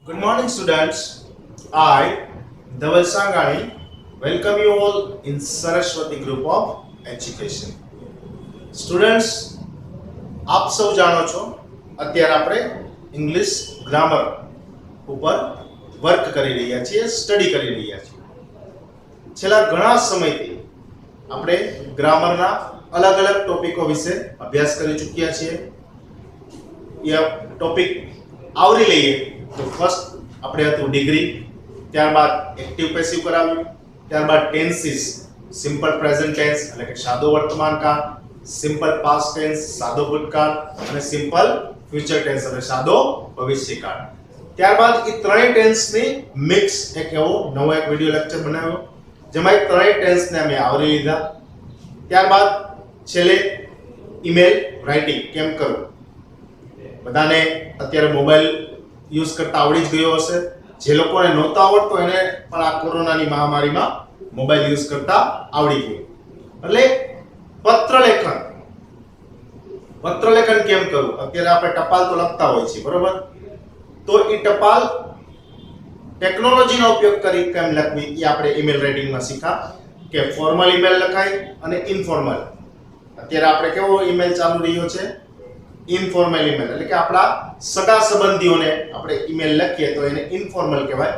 Good morning, students. I, Dhaval Sangani, welcome you all in Saraswati Group of Education. Students, આપ સૌ જાણો છો અત્યારે આપણે ઇંગ્લિશ ગ્રામર ઉપર વર્ક કરી રહ્યા છીએ, સ્ટડી કરી રહ્યા છીએ. છેલ્લા ઘણા સમયથી આપણે ગ્રામરના અલગ અલગ ટોપિકો વિશે અભ્યાસ કરી ચૂક્યા છીએ. એ ટોપિક આવરી લઈએ તો ફર્સ્ટ આપણે હતું ડિગ્રી, ત્યારબાદ એક્ટિવ પેસિવ કરાવ્યું, ત્યારબાદ ટેન્સીસ, સિમ્પલ પ્રેઝન્ટ ટેન્સ એટલે કે સાદો વર્તમાન કાળ, સિમ્પલ પાસ્ટ ટેન્સ સાદો ભૂતકાળ અને સિમ્પલ ફ્યુચર ટેન્સ એટલે સાદો ભવિષ્યકાળ. ત્યારબાદ એ ત્રણેય ટેન્સની મિક્સ એક એવો નવો એક વિડિયો લેક્ચર બનાવ્યો જેમાં એ ત્રણેય ટેન્સને અમે આવરી લીધા. ત્યારબાદ છેલ્લે ઈમેલ રાઇટિંગ કેમ કરવું. બધાને અત્યારે મોબાઈલ યુઝ કરતા આવડી જ ગયો હશે. જે લોકોને નહોતો આવડતો એને પણ આ કોરોનાની મહામારીમાં મોબાઈલ યુઝ કરતા આવડી ગયું. એટલે પત્રલેખન કેમ કરવું. અત્યારે આપણે ટપાલ તો લખતા હોય છે, બરોબર? તો એ ટપાલ ટેકનોલોજીનો ઉપયોગ કરી કેમ લખવી એ આપણે ઈમેલ રાઇટિંગમાં શીખા કે ફોર્મલ ઈમેલ લખાય અને ઇનફોર્મલ. અત્યારે આપણે કેવો ઈમેલ ચાલુ રહ્યો છે? ઇનફોર્મલ ઈમેલ એટલે કે આપણા સગા સંબંધીઓને આપણે ઈમેલ લખીએ તો એને ઇનફોર્મલ કહેવાય.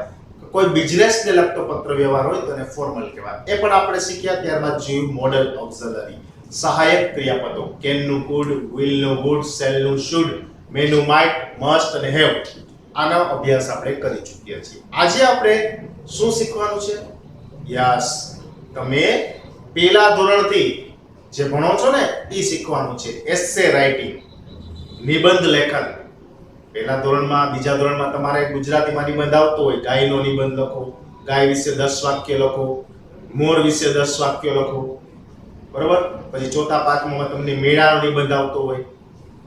કોઈ બિઝનેસને લગતો પત્ર વ્યવહાર હોય તો એને ફોર્મલ કહેવાય. એ પણ આપણે શીખ્યા. ત્યારબાદ જોયું મોડલ ઓક્ઝિલરી, સહાયક ક્રિયાપદો, કેન નું કુડ, વિલ નું વુડ, શેલ નું શુડ, મે નું માઇટ, મસ્ટ અને હેવ. આનો અભ્યાસ આપણે કરી ચૂક્યા છીએ. આજે આપણે શું શીખવાનું છે? યસ, તમે પહેલા ધોરણથી જે ભણો છો ને એ શીખવાનું છે. એસે રાઇટિંગ, નિબંધ લેખન. પહેલા ધોરણમાં, બીજા ધોરણમાં તમારે ગુજરાતીમાં નિબંધ આવતો હોય. ગાયનો નિબંધ લખો, ગાય વિશે 10 વાક્ય લખો, મોર વિશે 10 વાક્ય લખો, બરોબર? પછી ચોથા પાંચમામાં તમને મેળાનો નિબંધ આવતો હોય.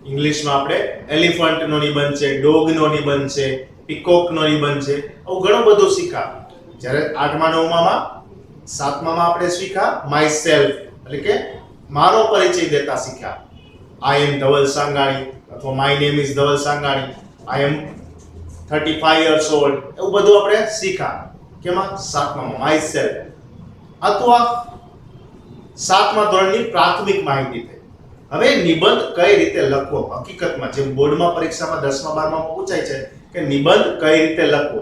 ઇંગ્લિશમાં આપણે એલિફન્ટનો નિબંધ છે, ડોગનો નિબંધ છે, પીકોકનો નિબંધ છે. આવું ઘણું બધું શીખા. જ્યારે 8મા 9મામાં 7મામાં આપણે શીખા માય સેલ્ફ એટલે કે મારો પરિચય દેતા શીખ્યા. આઈ એમ ધવલ સાંગાણી અથવા my name is Dhaval Sangani, I am 35 years old. એવું બધું આપણે શીખા. કેમાં? 7મામાં માય સેલ્ફ. અથવા 7મા ધોરણની પ્રાથમિક માહિતી થઈ. હવે નિબંધ કઈ રીતે લખવો હકીકતમાં, જેમ બોર્ડમાં પરીક્ષામાં 10મા 12મામાં પૂછાય છે કે નિબંધ કઈ રીતે લખવો,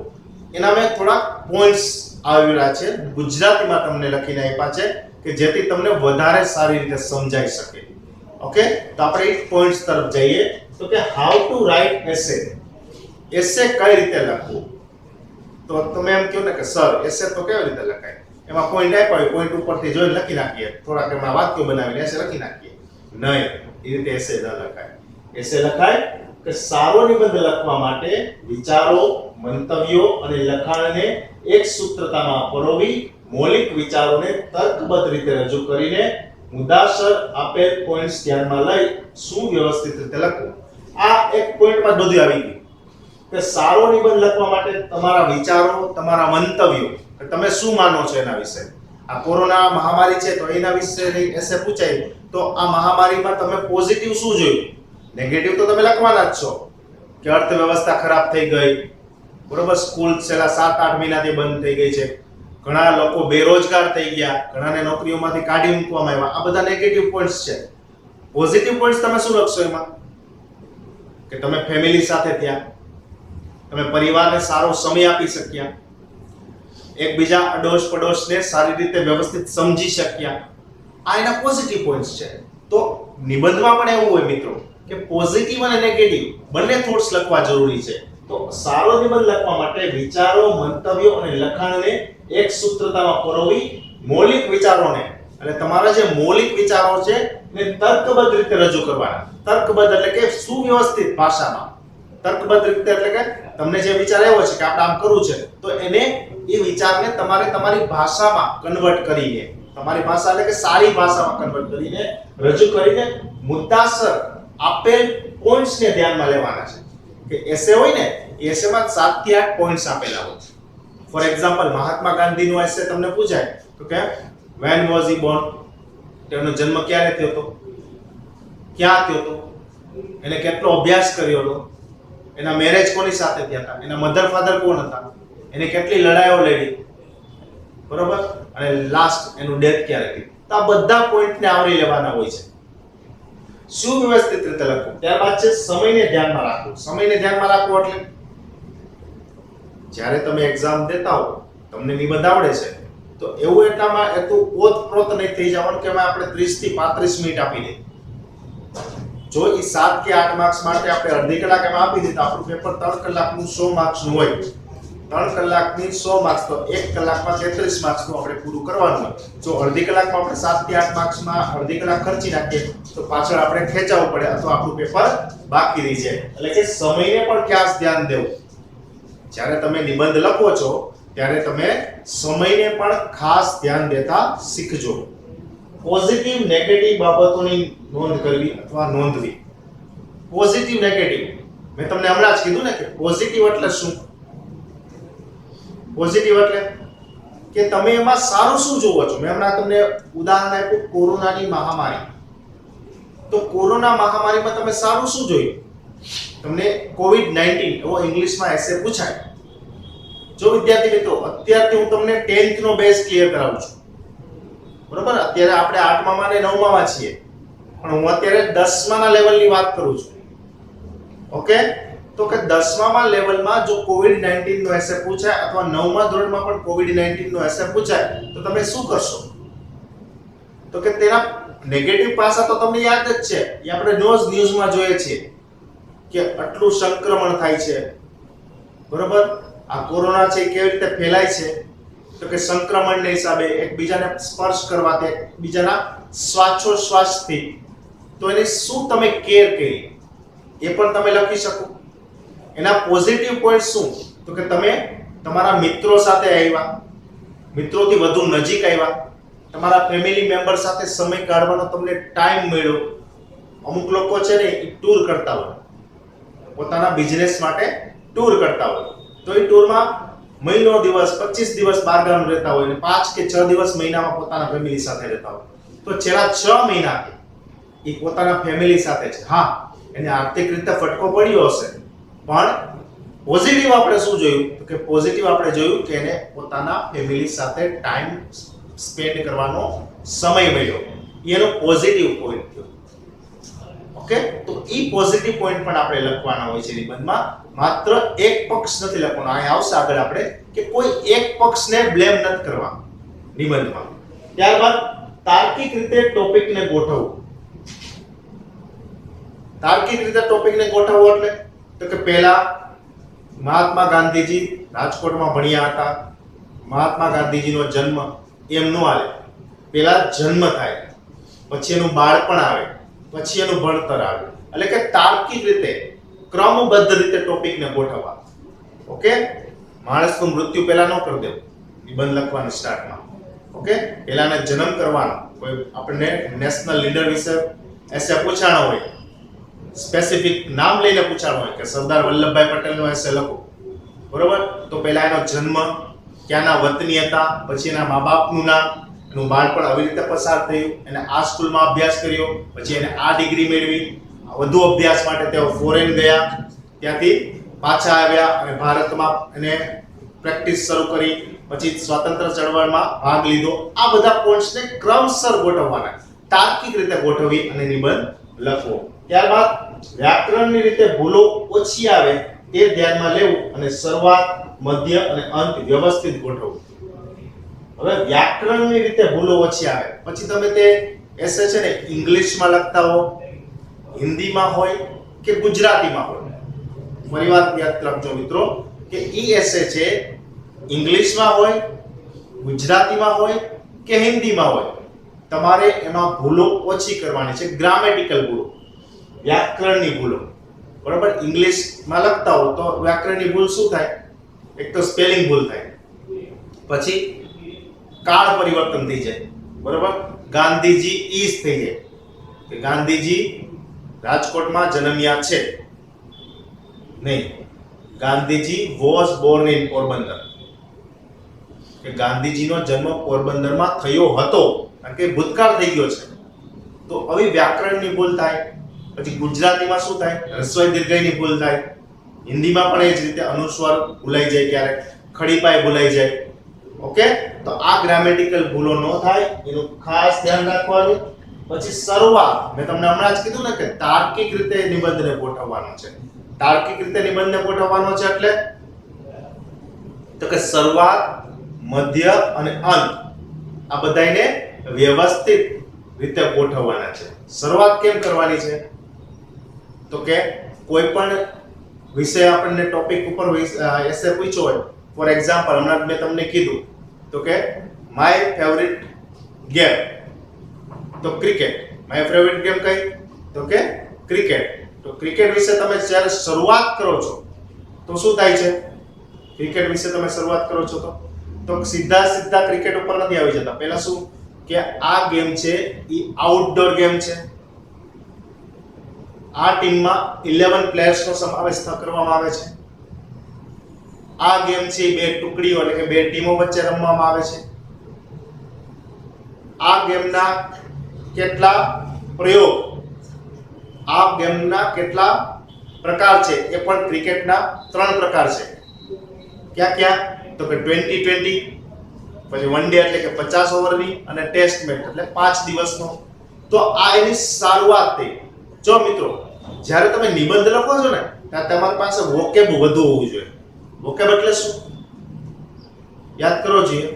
એના મેં થોડા પોઈન્ટ્સ આવેલા છે, ગુજરાતીમાં તમને લખીને આપ્યા છે કે જેથી તમને વધારે સારી રીતે સમજાઈ શકે. ઓકે, તો આપણે એ પોઈન્ટ્સ તરફ જઈએ. તો કે હાઉ ટુ રાઇટ એસે. એસે કઈ રીતે લખવું? તો તમે એમ કહો ને કે સર એસે તો કેવી રીતે લખાય? એમાં પોઈન્ટ આપ્યા હોય, પોઈન્ટ ઉપરથી જોઈને લખી નાખીએ, થોડાક એમાં વાક્યો બનાવીને એસે લખી નાખીએ. નહીં, એ રીતે એસે ન લખાય. એસે લખાય કે સારો નિબંધ લખવા માટે વિચારો, મંતવ્યો અને લખાણને એક સૂત્રતામાં પરોવી મૌલિક વિચારોને તર્કબદ્ધ રીતે રજૂ કરીને મુદ્દાસર આપેલ પોઈન્ટ્સ ધ્યાનમાં લઈ સુવ્યવસ્થિત રીતે લખવું. આ એક પોઈન્ટમાં બધું આવી ગયું કે સારો નિબંધ લખવા માટે તમારા વિચારો, તમારા મંતવ્યો, તમે શું માનો છો એના વિશે. આ કોરોના મહામારી છે તો એના વિશે એસે પૂછાય તો આ મહામારીમાં તમે પોઝિટિવ શું જોયું? નેગેટિવ તો તમે લખવાના જ છો કે અર્થવ્યવસ્થા ખરાબ થઈ ગઈ, બરોબર? સ્કૂલ છેલ્લા 7-8 મહિનાથી બંધ થઈ ગઈ છે, ઘણા લોકો બેરોજગાર થઈ ગયા, ઘણાને નોકરીઓમાંથી કાઢી મૂકવામાં આવ્યા. આ બધા નેગેટિવ પોઈન્ટ્સ છે. પોઝિટિવ પોઈન્ટ્સ તમે શું લખશો એમાં? કે તમે ફેમિલી સાથે થયા, તમે પરિવારને સારો સમય આપી શક્યા, એકબીજા અડોશ પડોશને સારી રીતે વ્યવસ્થિત સમજી શક્યા. આ એના પોઝિટિવ પોઈન્ટ્સ છે. તો નિબંધમાં પણ એવું હોય મિત્રો કે પોઝિટિવ અને નેગેટિવ બંને થોટ્સ લખવા જરૂરી છે. તો સારો નિબંધ લખવા માટે વિચારો, મંતવ્યો અને લખાણને એક સૂત્રતામાં પરોવી મૌલિક વિચારોને, એટલે તમારા જે મૌલિક વિચારો છે એને તર્કબદ્ધ રીતે રજૂ કરવાના. તર્કબદ્ધ એટલે કે સુવ્યવસ્થિત ભાષામાં. તર્કબદ્ધ રીતે એટલે કે તમને જે વિચાર આવ્યો છે કે આપણે આમ કરવું છે તો એને એ વિચારને તમારે તમારી ભાષામાં કન્વર્ટ કરીને, તમારી ભાષા એટલે કે સારી ભાષામાં કન્વર્ટ કરીને રજૂ કરીને મુદ્દાસર આપેલ પોઈન્ટ્સને ધ્યાનમાં લેવાના છે. કે એસે હોય ને, એસેમાં 7 થી 8 પોઈન્ટ્સ આપેલા હોય. ફોર એક્ઝામ્પલ મહાત્મા ગાંધીનો એસે તમને પૂછાય તો કે when was he born? તેનો જન્મ ક્યારે થયો હતો, ક્યાં થયો હતો, એને કેટલો અભ્યાસ કર્યો હતો, એના મેરેજ કોની સાથે થયા હતા, એના મધર ફાધર કોણ હતા, એને કેટલી લડાઈઓ લડી, બરોબર, અને લાસ્ટ એનું ડેથ ક્યારે થયું. તો આ બધા પોઈન્ટને આવરી લેવાના હોય છે. સુવ્યવસ્થિત રીતે લખવું. ત્યારબાદ છે સમયને ધ્યાનમાં રાખવું. સમયને ધ્યાનમાં રાખવું એટલે જ્યારે તમે એક્ઝામ દેતા હો, તમને નિબંધ આવડે છે, તો એવું એટલામાં એટલું ઓતપ્રોત નહીં થઈ જવાનું કે આપણે 30 થી 35 મિનિટ આપી દઈએ. જો એ 7 કે 8 માર્ક્સ માટે આપણે અડધી કલાક એમાં આપી દીધા, આપણું પેપર 3 કલાકનું 100 માર્ક્સનું હોય, 3 કલાકની 100 માર્ક્સ, તો 1 કલાકમાં 33 માર્ક્સનું આપણે પૂરું કરવાનું હોય. જો અડધી કલાકમાં આપણે 7 થી 8 માર્ક્સમાં અડધી કલાક ખર્ચી નાખીએ તો પાછળ આપણે ખેંચાવવું પડે અથવા આપણું પેપર બાકી રહી જાય. એટલે કે સમયને પણ ખાસ ધ્યાન દેવું. જ્યારે તમે નિબંધ લખો છો ત્યારે તમે સમયને પણ ખાસ ધ્યાન દેતા શીખજો. પોઝિટિવ નેગેટિવ બાબતોની નોંધ કરવી અથવા નોંધવી. પોઝિટિવ નેગેટિવ મેં તમને હમણાં જ કીધું ને કે પોઝિટિવ એટલે શું? પોઝિટિવ એટલે કે તમે એમાં સારું શું જોવો છો. મેં હમણાં તમને ઉદાહરણ આપ્યું કોરોનાની મહામારી. તો કોરોના મહામારીમાં તમે સારું શું જોયું? તમને કોવિડ-19 એવો ઇંગ્લિશમાં એસે પૂછાય. જો વિદ્યાર્થી મિત્રો, અત્યારથી હું તમને 10th નો બેઝ ક્લિયર કરાવું છું, બરોબર. અત્યારે આપણે 8મા અને 9મા છીએ, પણ હું અત્યારે 10મા લેવલની વાત કરું છું. ઓકે, તો કે 10મા લેવલમાં જો કોવિડ-19 નો એસે પૂછાય અથવા 9મા ધોરણમાં પણ કોવિડ-19 નો એસે પૂછાય તો તમે શું કરશો? તો કે તેના નેગેટિવ પાસા તો તમને યાદ જ છે. એ આપણે ન્યૂઝમાં જોઈએ છીએ કે આટલું સંક્રમણ થાય છે, બરોબર. આ કોરોના છે કેવી રીતે ફેલાય છે? તો કે સંક્રમણના હિસાબે એકબીજાને સ્પર્શ કરવાથી, એકબીજાના શ્વાસોશ્વાસથી. તો એની શું તમે કેર કરી એ પણ તમે લખી શકો. એના પોઝિટિવ પોઈન્ટ શું? તો કે તમે તમારા મિત્રો સાથે આવ્યા, મિત્રોથી વધુ નજીક આવ્યા, તમારા ફેમિલી મેમ્બર સાથે સમય કાઢવાનો તમને ટાઈમ મળ્યો. અમુક લોકો છે ને એ ટૂર કરતા હોય, પોતાના બિઝનેસ માટે ટૂર કરતા હોય, તો એ ટૂરમાં મહિનો દિવસ 25 દિવસ બહાર ગામ રહેતા હોય અને 5 કે 6 દિવસ મહિનામાં પોતાના ફેમિલી સાથે રહેતા હોય. તો છેલ્લા 6 મહિના એ પોતાના ફેમિલી સાથે છે. હા, એને આર્થિક રીતે ફટકો પડ્યો હશે, પણ પોઝિટિવ આપણે શું જોયું? તો કે પોઝિટિવ આપણે જોયું કે એને પોતાના ફેમિલી સાથે ટાઈમ સ્પેન્ડ કરવાનો સમય મળ્યો. એનો પોઝિટિવ પોઈન્ટ થયો. ઓકે, તો ઈ પોઝિટિવ પોઈન્ટ પણ આપણે લખવાના હોય છે નિબંધમાં. માત્ર એક પક્ષ નથી લખવાનો. અહીં આવશે આગળ આપણે કે કોઈ એક પક્ષને બ્લેમ નથી કરવા નિબંધમાં. ત્યારબાદ તાર્કિક રીતે ટોપિકને ગોઠવવું. તાર્કિક રીતે ટોપિકને ગોઠવવો એટલે તો કે પહેલા મહાત્મા ગાંધીજી રાજકોટમાં ભણ્યા હતા. મહાત્મા ગાંધીજીનો જન્મ એમ ન આવે. પહેલા જન્મ થાય, પછી એનું બાળપણ આવે, પછી એનું ભણતર આવે. એટલે કે તાર્કિક રીતે, ક્રમબદ્ધ રીતે ટોપિકને ગોઠવવા. ઓકે, માણસનું મૃત્યુ પહેલા ન કરી દેવું નિબંધ લખવાની સ્ટાર્ટમાં. ઓકે, પહેલાને જન્મ કરવાનો. કોઈ આપણને નેશનલ લીડર વિશે એસે પૂછાણો હોય, સ્પેસિફિક નામ લઈને પૂછાણો હોય કે સરદાર વલ્લભભાઈ પટેલનો એસે લખો, બરોબર. તો પહેલા એનો જન્મ, ક્યાંના વતની હતા, પછી એના મા બાપનું નામ, એનું બાળપણ આવી રીતે પસાર થયું, એને આ સ્કૂલમાં અભ્યાસ કર્યો, પછી એને આ ડિગ્રી મેળવી, વધુ અભ્યાસ માટે તેઓ ફોરેન ગયા, ત્યાંથી પાછા આવ્યા અને ભારતમાં એને પ્રેક્ટિસ શરૂ કરી, પછી સ્વાતંત્ર્ય ચળવળમાં ભાગ લીધો. આ બધા પોઈન્ટ્સને ક્રમસર ગોઠવવાના, તાર્કિક રીતે ગોઠવી અને નિબંધ લખવો. ત્યારબાદ વ્યાકરણની રીતે ભૂલો ઓછી આવે તે ધ્યાનમાં લેવું અને શરૂઆત, મધ્ય અને અંત વ્યવસ્થિત ગોઠવવું. હવે વ્યાકરણની રીતે ભૂલો ઓછી આવે પછી તમે તે એસે છે ને ઇંગ્લિશમાં લખતા હો, હિન્દીમાં હોય કે ગુજરાતીમાં હોય. ફરીવાર યાદ રાખજો મિત્રો કે ઈ એસે છે ઇંગ્લિશમાં હોય, ગુજરાતીમાં હોય કે હિન્દીમાં હોય, તમારે એમાં ભૂલો ઓછી કરવાની છે. ગ્રામેટિકલ ભૂલો, વ્યાકરણની ભૂલો, બરાબર. ઇંગ્લિશમાં લખતા હો તો વ્યાકરણની ભૂલ શું થાય? એક તો સ્પેલિંગ ભૂલ થાય, પછી કાળ પરિવર્તન થઈ જાય, બરાબર. ગાંધીજી ઈઝ થઈ જાય કે ગાંધીજી રાજકોટમાં જન્મ્યા છે નહીં, Gandhiji was Born in Porbandar, કે ગાંધીજીનો જન્મ પોરબંદરમાં થયો હતો, કારણ કે ભૂતકાળ થઈ ગયો છે. તો આવી વ્યાકરણની ભૂલ થાય. પછી ગુજરાતીમાં શું થાય? હ્રસ્વ દીર્ઘઈની ભૂલ થાય. હિન્દીમાં પણ એ જ રીતે અનુસ્વાર ભૂલાઈ જાય, ક્યારેક ખડીપાઈ ભૂલાઈ જાય. ઓકે, તો આ ગ્રામેટિકલ ભૂલો ન થાય એનું ખાસ ધ્યાન રાખવાનું. પછી શરૂઆત, મેં તમને હમણાં જ કીધું ને કે તાર્કિક રીતે નિબંધને ગોઠવવાનો છે. તાર્કિક રીતે નિબંધને ગોઠવવાનો છે એટલે તો કે શરૂઆત, મધ્ય અને અંત આ બધાને વ્યવસ્થિત રીતે ગોઠવવાના છે. શરૂઆત કેમ કરવાની છે? તો કે કોઈ પણ વિષય આપણને ટોપિક ઉપર એસે પૂછ્યો હોય, ફોર એક્ઝામ્પલ હમણાં મેં તમને કીધું તો કે માય ફેવરિટ ગેમ, તો ક્રિકેટ. માય ફેવરિટ ગેમ કઈ? તો કે ક્રિકેટ. તો ક્રિકેટ વિશે તમે જ્યારે શરૂઆત કરો છો તો શું થાય છે? ક્રિકેટ વિશે તમે શરૂઆત કરો છો તો સીધા ક્રિકેટ ઉપર નથી આવી જતા. પહેલા શું કે આ ગેમ છે એ આઉટડોર ગેમ છે. આ ટીમમાં 11 પ્લેયર્સનો સમાવેશ કરવામાં આવે છે. આ ગેમ છે બે ટુકડીઓ એટલે કે બે ટીમો વચ્ચે રમવામાં આવે છે. આ ગેમના કેટલા પ્રયોગ, આ ગેમના કેટલા પ્રકાર છે એ પણ ક્રિકેટના 3 પ્રકાર છે. ક્યાં ક્યાં? તો કે 20-20, પછી વન ડે એટલે કે 50 ઓવરની, અને ટેસ્ટ મેચ એટલે 5 દિવસનો. તો આ એની શરૂઆત થઈ. જો મિત્રો, જ્યારે તમે નિબંધ લખો છો ને ત્યારે તમારી પાસે વોકેબ વધુ હોવું જોઈએ. વોકેબ એટલે શું? યાદ કરો જોઈએ.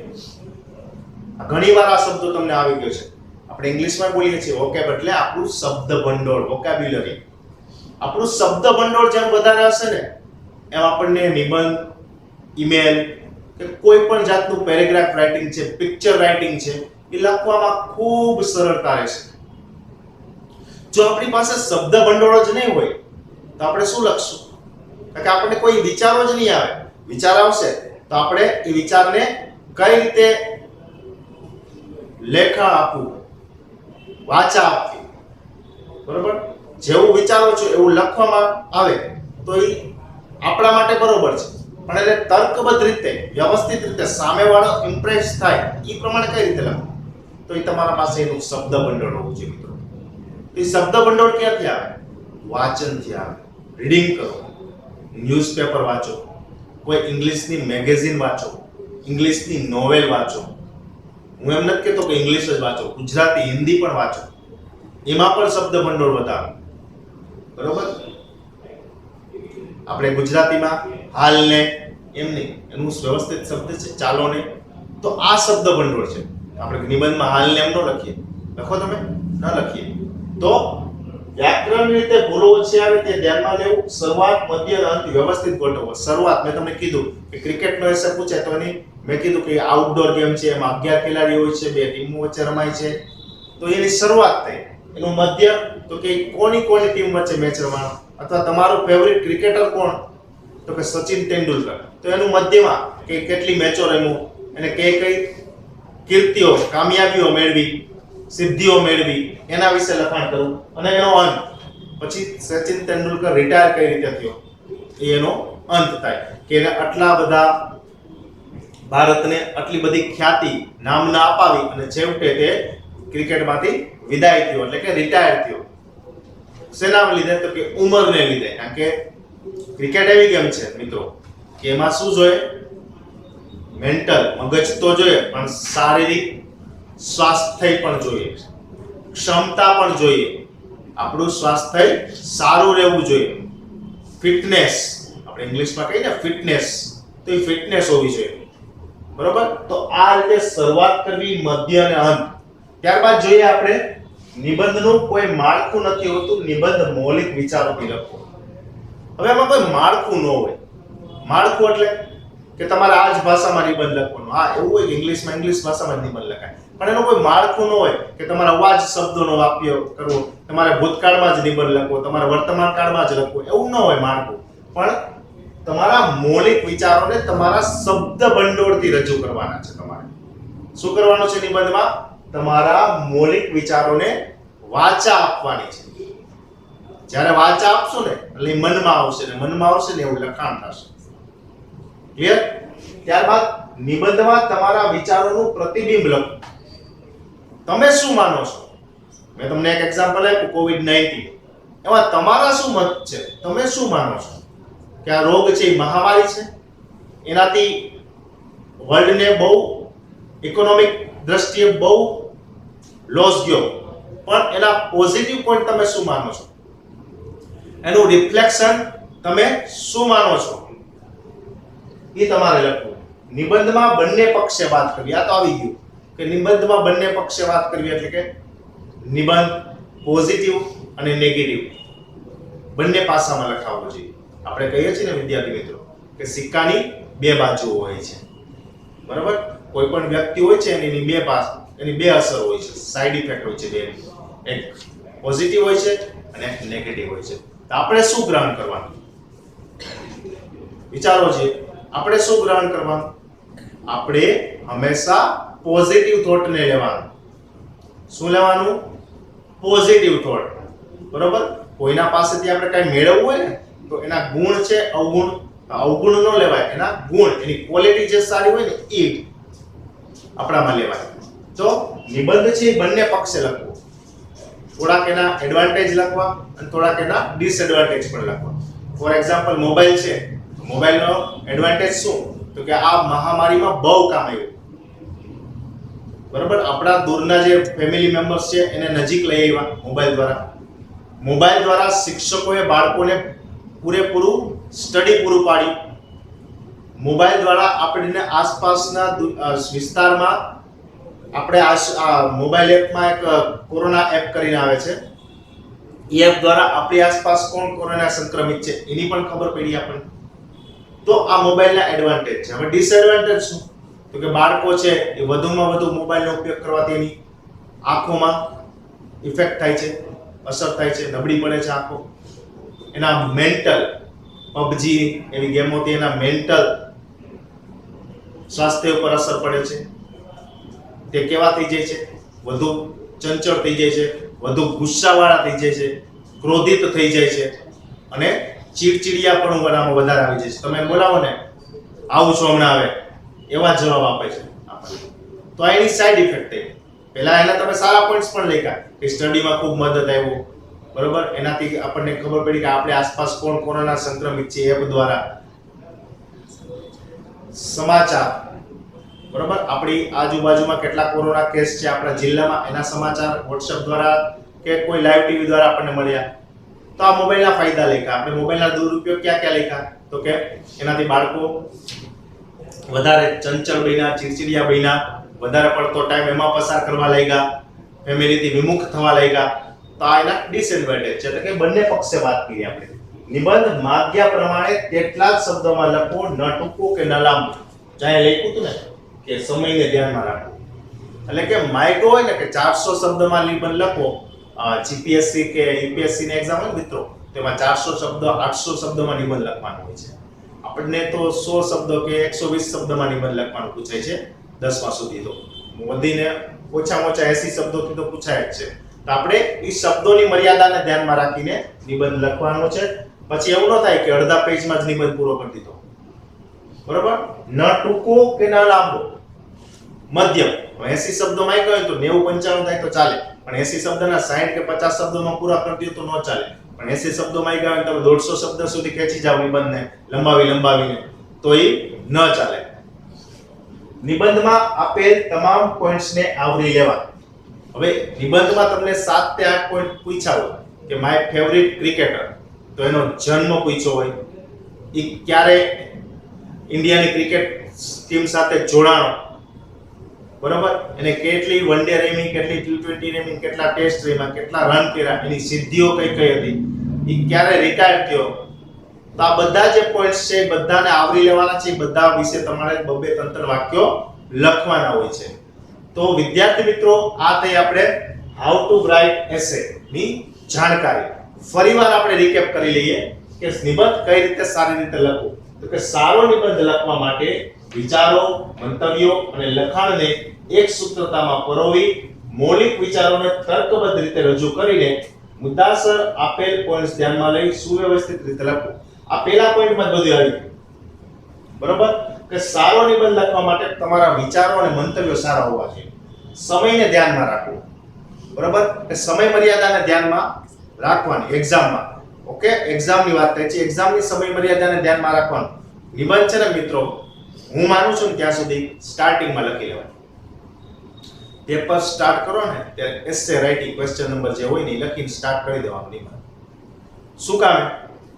ઘણીવાર આ શબ્દો તમને આવી ગયો છે. આપણે ઇંગ્લિશમાં બોલીએ છીએ વોકેબ એટલે આપણું શબ્દ ભંડોળ, વોકેબ્યુલરી. આપણું શબ્દ ભંડોળ જેમ વધારે હશે ને એમ આપણને નિબંધ, ઈમેલ કે કોઈ પણ જાતનું પેરેગ્રાફ રાઇટિંગ છે, પિક્ચર રાઇટિંગ છે એ લખવામાં ખૂબ સરળતા રહેશે. જો આપણી પાસે શબ્દ ભંડોળ જ નહીં હોય તો આપણે શું લખશું? કારણ કે આપણને કોઈ વિચારો જ નહીં આવે. વિચાર આવશે તો આપણે એ વિચારને કઈ રીતે લેખા આપવું, વાચા આપવી, બરોબર? જેવું વિચારો છો એવું લખવામાં આવે તો એ આપણા માટે બરોબર છે, પણ એને તર્કબદ્ધ રીતે, વ્યવસ્થિત રીતે સામેવાળો ઇમ્પ્રેસ થાય એ પ્રમાણે કઈ રીતે લખવું? તો એ તમારા પાસે એનું શબ્દ ભંડોળ હોવું જોઈએ મિત્રો. એ શબ્દ ભંડોળ ક્યાંથી આવે? વાંચનથી આવે. રીડિંગ કરો, ન્યૂઝપેપર વાંચો, કોઈ ઇંગ્લિશની મેગેઝિન વાંચો, ઇંગ્લિશની નોવેલ વાંચો. હું એમ નથી કહેતો કે ઇંગ્લિશ જ વાંચો, ગુજરાતી, હિન્દી પણ વાંચો. એમાં પણ શબ્દ ભંડોળ વધારો, બરોબર? આપણે ગુજરાતીમાં હાલને એમ નહીં, એનું વ્યવસ્થિત શબ્દ છે ચાલોને. તો આ શબ્દ ભંડોળ છે. આપણે નિબંધમાં હાલને એમ ન લખીએ. લખો તમે? ન લખીએ. તો વ્યાકરણ રીતે ભૂલો ઓછી આવે તે ધ્યાનમાં લેવું. શરૂઆત, મધ્ય અને અંત વ્યવસ્થિત ગોઠવો. શરૂઆત મેં તમને કીધું કે ક્રિકેટનો એસે પૂછે તો એની મેં કીધું કે આઉટડોર ગેમ છે, એમાં 11 ખેલાડીઓ હોય છે, બે ટીમો વચ્ચે રમાય છે. તો એની શરૂઆત થઈ. એનું મધ્ય તો કે કોની ટીમ વચ્ચે મેચ રમાડો, અથવા તમારો ફેવરિટ ક્રિકેટર કોણ? તો કે સચિન તેંડુલકર. તો એનું મધ્યમાં કે કેટલી મેચો રમ્યો, એને કઈ કીર્તિઓ, કામયાબીઓ મેળવી, સિદ્ધિઓ મેળવી, એના વિશે લખાણ કરવું. અને એનો અંત પછી સચિન તેંડુલકર રિટાયર કઈ રીતે થયો એનો અંત થાય કે એને આટલા બધા ભારતને આટલી બધી ખ્યાતિ, નામના અપાવી અને છેવટે તે ક્રિકેટમાંથી વિદાય થયો એટલે કે રિટાયર થયો. શેના લીધે? તો કે ઉંમરને લીધે. કારણ કે ક્રિકેટ એવી ગેમ છે મિત્રો કે એમાં શું જોઈએ? મેન્ટલ, મગજ તો જોઈએ, પણ શારીરિક સ્વાસ્થ્ય પણ જોઈએ, ક્ષમતા પણ જોઈએ. આપણું સ્વાસ્થ્ય સારું રહેવું જોઈએ. ફિટનેસ, આપણે ઇંગ્લિશમાં કહીએ ને ફિટનેસ, તો એ ફિટનેસ હોવી જોઈએ, બરોબર? તો આ રીતે શરૂઆત કરવી, મધ્ય અને અંત. ત્યારબાદ જોઈએ આપણે નિબંધનું કોઈ માળખું નથી હોતું. નિબંધ મૌલિક વિચારોથી લખવો. હવે આમાં કોઈ માળખું ન હોય. માળખું એટલે કે તમારે આ જ ભાષામાં નિબંધ લખવાનો. હા, એવું હોય કે ઇંગ્લિશમાં ઇંગ્લિશ ભાષામાં નિબંધ લખાય, પણ એનો કોઈ માળખું ન હોય કે તમારે આવા જ શબ્દોનો વાક્ય કરવો, તમારે ભૂતકાળમાં જ નિબંધ લખવો, તમારે વર્તમાન કાળમાં જ લખવો, એવું ન હોય માળખું. પણ તમારા મૌલિક વિચારોને તમારા શબ્દ ભંડોળથી રજૂ કરવાના છે. તમારે શું કરવાનું છે નિબંધમાં? તમારા મૌલિક વિચારોને વાચા આપવાની છે. જ્યારે વાચા આપશો ને એટલે મનમાં આવશે, ને મનમાં આવશે ને એવું લખાણ થશે. ક્લિયર? ત્યારબાદ નિબંધમાં તમારા વિચારોનું પ્રતિબિંબ લખો. તમે શું માનો છો? મેં તમને એક એક્ઝામ્પલ આપ્યું, COVID-19. એમાં તમારા શું મત છે? તમે શું માનો છો? કે આ રોગ છે એ મહામારી છે, એનાથી વર્લ્ડને બહુ ઇકોનોમિક દ્રષ્ટિએ બહુ લોસ ગયો, પણ એના પોઝિટિવ પોઈન્ટ તમે શું માનો છો, એનું રિફ્લેક્શન તમે શું માનો છો, એ તમારે લખવું. નિબંધમાં બંને પક્ષે વાત કરવી. આ તો આવી ગયું કે નિબંધમાં બંને પક્ષે વાત કરવી એટલે કે નિબંધ પોઝિટિવ અને નેગેટિવ બંને પાસામાં લખાવવો જોઈએ. આપણે કહીએ છીએ ને વિદ્યાર્થી મિત્રો કે સિક્કાની બે બાજુઓ હોય છે, બરાબર? કોઈ પણ વ્યક્તિ હોય છે એની બે અસર હોય છે, સાઈડ ઇફેક્ટ હોય છે બે, એક પોઝિટિવ હોય છે અને એક નેગેટિવ હોય છે. તો આપણે શું ગ્રહણ કરવાનું વિચારો છે, આપણે શું ગ્રહણ કરવાનું? આપણે હંમેશા પોઝિટિવ થોટ ને લેવાનું. શું લેવાનું? પોઝિટિવ થોટ, બરોબર? કોઈના પાસેથી આપણે કઈ મેળવવું હોય ને તો એના ગુણ છે, અવગુણ ન લેવાય, એના ગુણ, એની ક્વોલિટી જે સારી હોય ને એ આપણામાં લેવાય. તો નિબંધ છે એ બંને પક્ષે લખવું. થોડાક એના એડવાન્ટેજ લખવા અને થોડાક એના ડિસએડવાન્ટેજ પણ લખવા. ફોર એક્ઝામ્પલ મોબાઈલ છે, મોબાઈલનો એડવાન્ટેજ શું? તો કે આ મહામારીમાં બહુ કામ આવ્યું, બરાબર? આપણા દૂરના જે ફેમિલી મેમ્બર્સ છે એને નજીક લઈ આવ્યા મોબાઈલ દ્વારા. મોબાઈલ દ્વારા શિક્ષકોએ બાળકોને પૂરેપૂરું સ્ટડી પૂરું પાડ્યું. મોબાઈલ દ્વારા આપણને આસપાસના વિસ્તારમાં આપણે આ મોબાઈલ એપમાં એક કોરોના એપ કરીને આવે છે, એ એપ દ્વારા આપણી આસપાસ કોણ કોરોના સંક્રમિત છે એની પણ ખબર પડી આપણને. તો આ મોબાઈલના એડવાન્ટેજ છે. હવે ડિસએડવાન્ટેજ શું? તો કે બાળકો છે એ વધુમાં વધુ મોબાઈલનો ઉપયોગ કરવાથી એની આંખોમાં ઇફેક્ટ થાય છે, અસર થાય છે, નબળી પડે છે આંખો. એના મેન્ટલ, પબજી એવી ગેમોથી એના મેન્ટલ સ્વાસ્થ્ય ઉપર અસર પડે છે. તે કેવા થઈ જાય છે? વધુ ચંચળ થઈ જાય છે, વધુ ગુસ્સાવાળા થઈ જાય છે, ક્રોધિત થઈ જાય છે અને ચીડચીડિયાપણું બનાવવામાં વધારે આવી જાય છે. તમે બોલાવો ને આવું છો હમણાં આવે એવા જવાબ આપે છે આપણને. તો આ એની સાઈડ ઇફેક્ટ થઈ. પહેલા એના તમે સારા પોઈન્ટ્સ પણ લખ્યા કે સ્ટડીમાં ખૂબ મદદ આવ્યો, બરોબર? એનાથી આપણને ખબર પડી કે આપણે આસપાસ કોણ કોરોના સંક્રમિત છે એપ દ્વારા. સમાચાર, બરોબર? આપણી આજુબાજુમાં કેટલા કોરોના કેસ છે આપણા જિલ્લામાં એના સમાચાર WhatsApp દ્વારા કે કોઈ લાઈવ ટીવી દ્વારા આપણને મળ્યા. તો આ મોબાઈલના ફાયદા લખ્યા. આપણે મોબાઈલના દુરુપયોગ ક્યાં ક્યાં લખ્યા? તો કે એનાથી બાળકો વધારે ચંચળ બન્યા, ચીડચીડિયા બન્યા, વધારે પડતો ટાઈમ એમાં પસાર કરવા લાગ્યા, ફેમિલીથી વિમુખ થવા લાગ્યા. તો આ એના ડિસએડવાન્ટેજ છે. એટલે કે બંને પક્ષે વાત કરી આપણે. નિબંધ માગ્યા પ્રમાણે તેટલા જ શબ્દોમાં લખો, ન ટૂંકું કે ન લાંબુ. જ્યાં લખ્યું હતું ને કે સમયને ધ્યાનમાં રાખવું, એટલે કે માઇક્રો હોય ને કે 400 શબ્દમાં નિબંધ લખો. જીપીએસસી કે યુપીએસસી ની એક્ઝામ હોય મિત્રો, તેમાં 400 શબ્દ 800 શબ્દમાં નિબંધ લખવાનો હોય છે. આપણને તો 100 શબ્દ કે 120 શબ્દમાં નિબંધ લખવાનું પૂછાય છે 10મા સુધી. તો વધીને ઓછામાં ઓછા 80 શબ્દોથી તો પૂછાય જ છે. તો આપણે એ શબ્દોની મર્યાદાને ધ્યાનમાં રાખીને નિબંધ લખવાનો છે. પછી એવું ન થાય કે અડધા પેજમાં જ નિબંધ પૂરો કરી દીધો, બરોબર? ન ટૂંકો કે ન લાંબો, મધ્યમ. 80 શબ્દોમાં આવી ગયો તો 90 95 થાય તો ચાલે, પણ 80 શબ્દના 60 કે 50 શબ્દોમાં પૂરા કરી દો તો ન ચાલે. પણ 80 શબ્દોમાં આવી ગયા તમે 150 શબ્દ સુધી ખેંચી જાવ નિબંધને લંબાવીને તો એ ન ચાલે. નિબંધમાં આપેલ તમામ પોઈન્ટ્સને આવરી લેવા. હવે નિબંધમાં તમને 7 થી 8 પોઈન્ટ પૂછ્યા હોય કે માય ફેવરિટ ક્રિકેટર, તો એનો જન્મ પૂછ્યો હોય, એ ક્યારે ઇન્ડિયાની ક્રિકેટ ટીમ સાથે જોડાણો, બરોબર? એને કેટલી વન ડે રમી, કેટલી T20 રમી, કેટલા ટેસ્ટ રમ્યા, કેટલા રન કર્યા, એની સિદ્ધિઓ કઈ કઈ હતી, એ ક્યારે રિટાયર થયો. તો આ બધા જે પોઈન્ટ્સ છે એ બધાને આવરી લેવાના છે. એ બધા વિશે તમારે 2-3 વાક્યો લખવાના હોય છે. તો વિદ્યાર્થી મિત્રો, આ થઈ આપણે હાઉ ટુ રાઇટ એસે ની જાણકારી. ફરીવાર આપણે રીકેપ કરી લઈએ કે નિબંધ કઈ રીતે સારી રીતે લખવું. તો કે સારો નિબંધ લખવા માટે વિચારો, મંતવ્યો અને લખાણને એક સૂત્રતામાં પરોવી મૌલિક વિચારોને તર્કબદ્ધ રીતે રજૂ કરીને મુદ્દાસર આપેલ પોઈન્ટ્સ ધ્યાનમાં લઈ સુવ્યવસ્થિત રીતે લખવું. આ પહેલા પોઈન્ટમાં જ બધું આવી ગયું, બરોબર? કે સારો નિબંધ લખવા માટે તમારા વિચારો અને મંતવ્યો સારા હોવા જોઈએ. સમયને ધ્યાનમાં રાખવું, બરોબર? કે સમય મર્યાદાને ધ્યાનમાં રાખવાની એક્ઝામમાં. ઓકે, એક્ઝામની વાત થઈ છે. એક્ઝામની સમય મર્યાદાને ધ્યાનમાં રાખવાનું. નિબંધ છે ને મિત્રો, હું માનું છું ને ત્યાં સુધી સ્ટાર્ટિંગમાં લખી લેવાય. પેપર સ્ટાર્ટ કરો ને ત્યારે એસે રાઇટિંગ ક્વેશ્ચન નંબર જે હોય ને એ લખીને સ્ટાર્ટ કરી દેવાનું નિબંધ. શું કામ?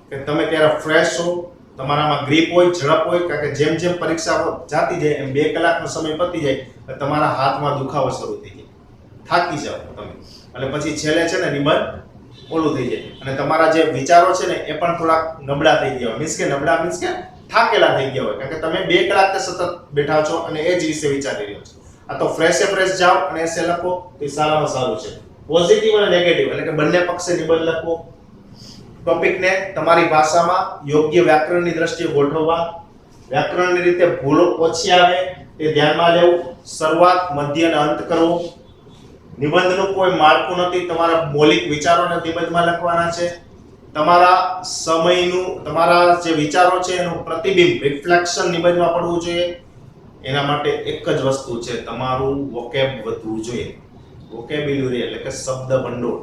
કે તમે ત્યારે ફ્રેશ છો, તમારામાં ગ્રીપ હોય, ઝડપ હોય, કારણ કે જેમ જેમ પરીક્ષા જાતી જાય એમ 2 કલાકનો સમય પતી જાય એટલે તમારા હાથમાં દુખાવો શરૂ થઈ જાય, થાકી જાવ તમે, અને પછી છેલ્લે છે ને નિબંધ ઓલું થઈ જાય અને તમારા જે વિચારો છે ને એ પણ થોડાક નબળા થઈ ગયા હોય. મીન્સ કે થાકેલા થઈ ગયા હોય, કારણ કે તમે 2 કલાક સતત બેઠા છો અને એ જ વિશે વિચારી રહ્યો છો. આ તો ફ્રેશ જાઓ અને એસે લખો તો સારામાં સારું છે. પોઝિટિવ અને નેગેટિવ એટલે કે બંને પક્ષે નિબંધ લખો. ટોપિકને તમારી ભાષામાં યોગ્ય વ્યાકરણની દ્રષ્ટિએ ગોઠવવા, વ્યાકરણની રીતે ભૂલો ઓછી આવે તે ધ્યાનમાં લેવું, શરૂઆત, મધ્ય અને અંત કરવો. નિબંધનું કોઈ માળખું નથી, તમારા મૌલિક વિચારોને નિબંધમાં લખવાના છે. તમારા સમયનું, તમારા જે વિચારો છે એનું પ્રતિબિંબ, રિફ્લેક્શન નિબંધમાં પડવું જોઈએ. એના માટે એક જ વસ્તુ છે, તમારું વોકેબ વધવું જોઈએ. વોકેબ્યુલરી એટલે કે શબ્દ ભંડોળ.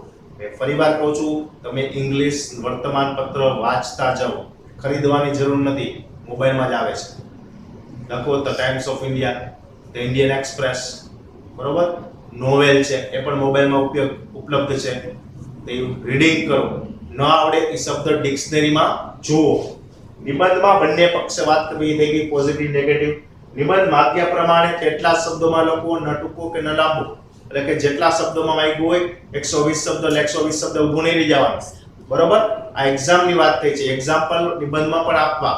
ફરીવાર કહું છું, તમે ઇંગ્લિશ વર્તમાનપત્ર વાંચતા જાઓ, ખરીદવાની જરૂર નથી, મોબાઈલમાં જ આવે છે. લખો the times of India, the Indian express, બરોબર, નોવેલ છે એ પણ મોબાઈલમાં ઉપલબ્ધ છે. તે રીડિંગ કરો. ન આવડે એ શબ્દ ડિક્શનરીમાં જુઓ. નિબંધમાં બંને પક્ષે વાત કરવી થઈ ગઈ, પોઝિટિવ નેગેટિવ. નિબંધ માગ્યા પ્રમાણે કેટલા શબ્દોમાં લખવો, ન ટૂંકો કે ન લાંબો, એટલે કે જેટલા શબ્દોમાં માંગ્યું હોય 120 શબ્દ એટલે 120 શબ્દ ઊભું નહીં રહી જવાનું, બરોબર. આ એક્ઝામની વાત થઈ છે, એક્ઝામ્પલ નિબંધમાં પણ આપવા,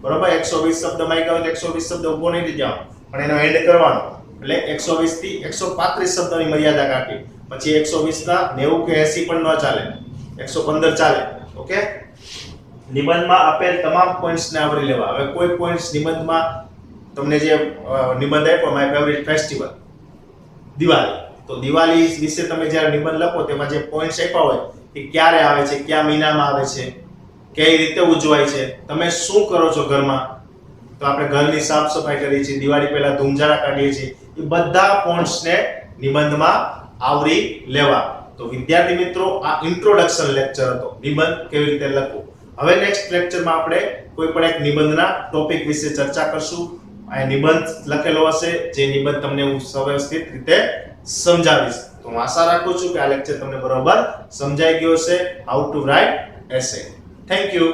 બરોબર. 120 શબ્દ માંગ્યા હોય તો 120 શબ્દ ઊભો નહીં રહી જવાનો, પણ એનો એન્ડ કરવાનો, એટલે 120 થી 135 શબ્દોની મર્યાદા કાઢી. પછી 120 ના 90 કે 80 પણ ન ચાલે, 115 ચાલે. ઓકે, નિબંધમાં આપેલ તમામ પોઈન્ટ્સને આવરી લેવા. હવે કોઈ પોઈન્ટ્સ નિબંધમાં તમને જે નિબંધ આપ્યો, માય ફેવરિટ ફેસ્ટિવલ દિવાળી, તો દિવાળી વિશે તમે જ્યારે નિબંધ લખો તેમાં જે પોઈન્ટ્સ આપ્યા હોય કે ક્યારે આવે છે, કયા મહિનામાં આવે છે, કઈ રીતે ઉજવાય છે, તમે શું કરો છો ઘરમાં, તો આપણે ઘરની સાફ સફાઈ કરીએ છીએ, દિવાળી પહેલા ધૂમઝારા કાઢીએ છીએ, એ બધા પોઈન્ટ્સને નિબંધમાં આવરી લેવા. તો વિદ્યાર્થી મિત્રો, આ ઇન્ટ્રોડક્શન લેક્ચર હતો, નિબંધ કેવી રીતે લખવું. હવે નેક્સ્ટ લેક્ચરમાં આપણે કોઈ પણ એક નિબંધના ટોપિક વિશે ચર્ચા કરશું. આ નિબંધ લખેલો હશે, જે નિબંધ તમને હું વ્યવસ્થિત રીતે સમજાવીશ. તો હું આશા રાખું છું કે આ લેક્ચર તમને બરોબર સમજાઈ ગયો હશે, how to write essay. Thank you.